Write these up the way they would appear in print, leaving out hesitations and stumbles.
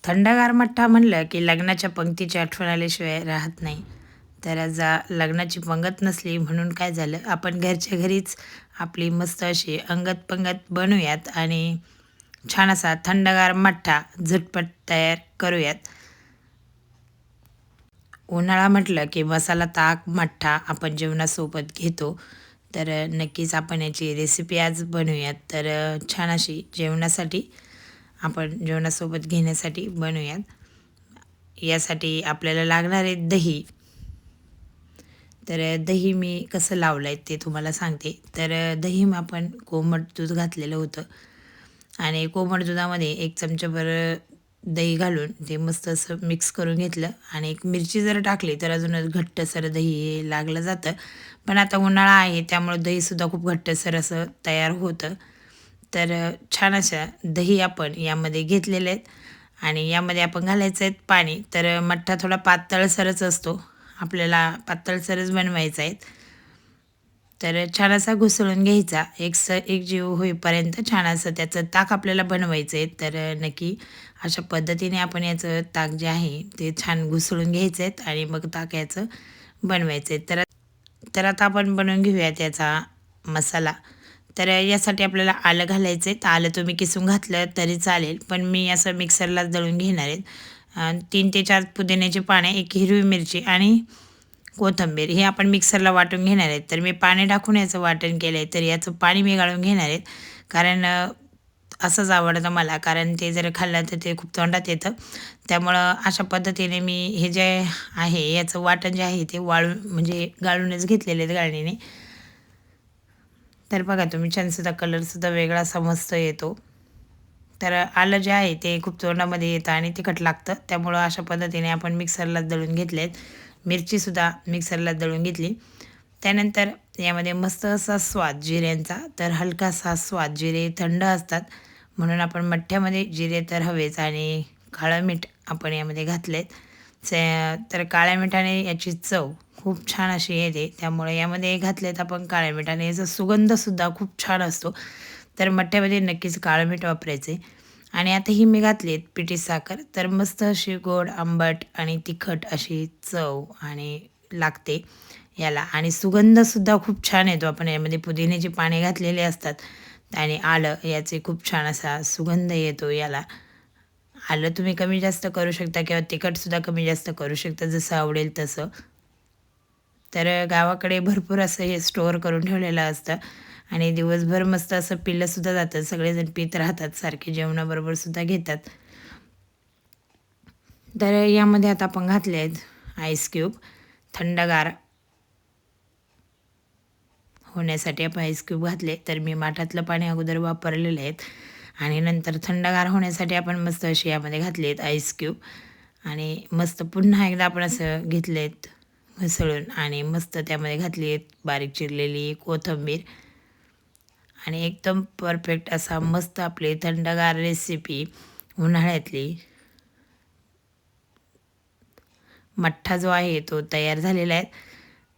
थंडगार मठ्ठा म्हणलं की लग्नाच्या पंक्तीची आठवण आल्याशिवाय राहत नाही. तर आज लग्नाची पंगत नसली म्हणून काय झालं, आपण घरच्या घरीच आपली मस्त अशी अंगत पंगत बनवूयात आणि छान असा थंडगार मठ्ठा झटपट तयार करूयात. उन्हाळा म्हटलं की मसाला ताक मठ्ठा आपण जेवणासोबत घेतो. तर नक्कीच आपण याची रेसिपी आज बनवूयात. तर छान अशी जेवणासाठी आपण जेवणासोबत घेण्यासाठी बनवूयात. यासाठी आपल्याला लागणार आहे दही. तर दही मी कसं लावलं आहे ते तुम्हाला सांगते. तर दही मग आपण कोमट दूध घातलेलं होतं आणि कोमट दुधामध्ये 1 चमचाभर दही घालून ते मस्त असं मिक्स करून घेतलं आणि एक मिरची जर टाकली तर अजूनच घट्टसर दही हे लागलं जातं. पण आता उन्हाळा आहे त्यामुळं दहीसुद्धा खूप घट्टसर असं तयार होतं. तर छान अशा दही आपण यामध्ये घेतलेले आहेत आणि यामध्ये आपण घालायचं आहे पाणी. तर मठ्ठा थोडा पातळसरच असतो. आपल्याला पातळसरच बनवायचा आहे. तर छान असा घुसळून घ्यायचा. एकजीव होईपर्यंत छान असं त्याचं ताक आपल्याला बनवायचं आहे. तर नक्की अशा पद्धतीने आपण याचं ताक जे आहे ते छान घुसळून घ्यायचं आहे आणि मग ताक याचं बनवायचं आहे. तर तर आता आपण बनवून घेऊया त्याचा मसाला. तर यासाठी आपल्याला आलं घालायचं आहे. तर आलं तुम्ही किसून घातलं तरी चालेल, पण मी असं मिक्सरलाच दळून घेणार आहे. 3 ते 4 पुदिन्याची पाने, 1 हिरवी मिरची आणि कोथिंबीर हे आपण मिक्सरला वाटून घेणार आहेत. तर मी पाणी टाकून याचं वाटण केलं आहे. तर याचं पाणी मी गाळून घेणार आहेत. कारण असंच आवडतं मला. कारण ते जर खाल्लं तर ते खूप तोंडात येतं. त्यामुळं अशा पद्धतीने मी हे जे आहे याचं वाटण जे आहे ते वाळून म्हणजे गाळूनच घेतलेले आहेत गाळणीने. तर बघा तुम्ही छानसुद्धा कलरसुद्धा वेगळा असा मस्त येतो. तर आलं जे आहे ते खूप तोंडामध्ये येतं आणि तिखट लागतं. त्यामुळं अशा पद्धतीने आपण मिक्सरला दळून घेतलेत. मिरचीसुद्धा मिक्सरला दळून घेतली. त्यानंतर यामध्ये मस्त असा स्वाद जिऱ्यांचा. तर हलकासा स्वाद. जिरे थंड असतात म्हणून आपण मठ्ठ्यामध्ये जिरे तर हवेच आणि काळं मीठ आपण यामध्ये घातलेत. तर काळ्या मिठाने याची चव खूप छान अशी येते. त्यामुळे यामध्ये घातलेत आपण काळ्या मिठाने. याचा सुगंधसुद्धा खूप छान असतो. तर मठ्ठ्यामध्ये नक्कीच काळं मीठ वापरायचे. आणि आता ही मी घातली आहे पिठी साखर. तर मस्त अशी गोड, आंबट आणि तिखट अशी चव आणि लागते याला आणि सुगंधसुद्धा खूप छान येतो. आपण यामध्ये पुदिन्याची पाने घातलेली असतात आणि आलं याचे खूप छान असा सुगंध येतो याला. आलं तुम्ही कमी जास्त करू शकता किंवा तिखटसुद्धा कमी जास्त करू शकता जसं आवडेल तसं. तर गावाकडे भरपूर असं हे स्टोअर करून ठेवलेलं असतं आणि दिवसभर मस्त असं पिल्लंसुद्धा जातं. सगळेजण पीत राहतात, सारखे जेवणाबरोबरसुद्धा घेतात. तर यामध्ये आता आपण घातले आहेत आईस क्यूब. थंडगार होण्यासाठी आपण आईस क्यूब घातले. तर मी माठातलं पाणी अगोदर वापरलेलं आहेत आणि नंतर थंडगार होण्यासाठी आपण मस्त अशी यामध्ये घातले आहेत आईस क्यूब आणि मस्त पुन्हा एकदा आपण असं घेतलेत घसळून आणि मस्त त्यामध्ये घातली आहेत बारीक चिरलेली कोथिंबीर आणि एकदम परफेक्ट असा मस्त आपली थंडगार रेसिपी उन्हाळ्यातली मठ्ठा जो आहे तो तयार झालेला आहे.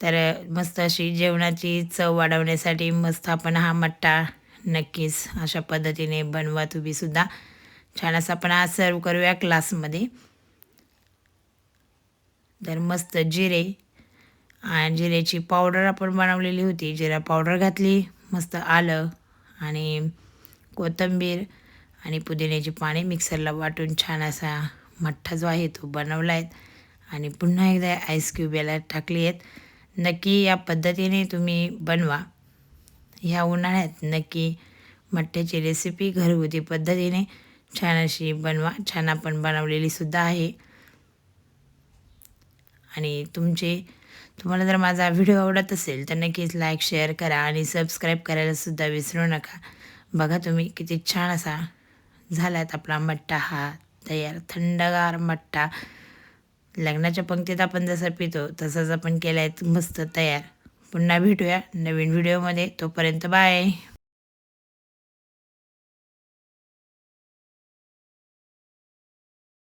तर मस्त अशी जेवणाची चव वाढवण्यासाठी मस्त आपण हा मठ्ठा नक्कीच अशा पद्धतीने बनवा तुम्हीसुद्धा. छान असा आपण आज सर्व करूया ग्लासमध्ये. तर मस्त जिरे आणि जिऱ्याची पावडर आपण बनवलेली होती. जिरा पावडर घातली, मस्त आलं आणि कोथिंबीर आणि पुदिन्याची पाने मिक्सरला वाटून छान असा मठ्ठा जो आहे तो बनवला आहे आणि पुन्हा एकदा आईस क्यूब याला टाकली आहेत. नक्की या पद्धतीने तुम्ही बनवा. ह्या उन्हाळ्यात नक्की मठ्ठ्याची रेसिपी घरगुती पद्धतीने छान अशी बनवा. छान आपण बनवलेली सुद्धा आहे आणि तुम्हाला जर माझा व्हिडिओ आवडत असेल तर नक्कीच लाईक, शेअर करा आणि सबस्क्राईब करायलासुद्धा विसरू नका. बघा तुम्ही किती छान असा झाला आहेत आपला मठ्ठा हा तयार. थंडगार मठ्ठा. लग्नाच्या पंक्तीत आपण जसं पितो तसंच आपण केलं आहे मस्त तयार. पुन्हा भेटूया नवीन व्हिडिओमध्ये. तोपर्यंत बाय.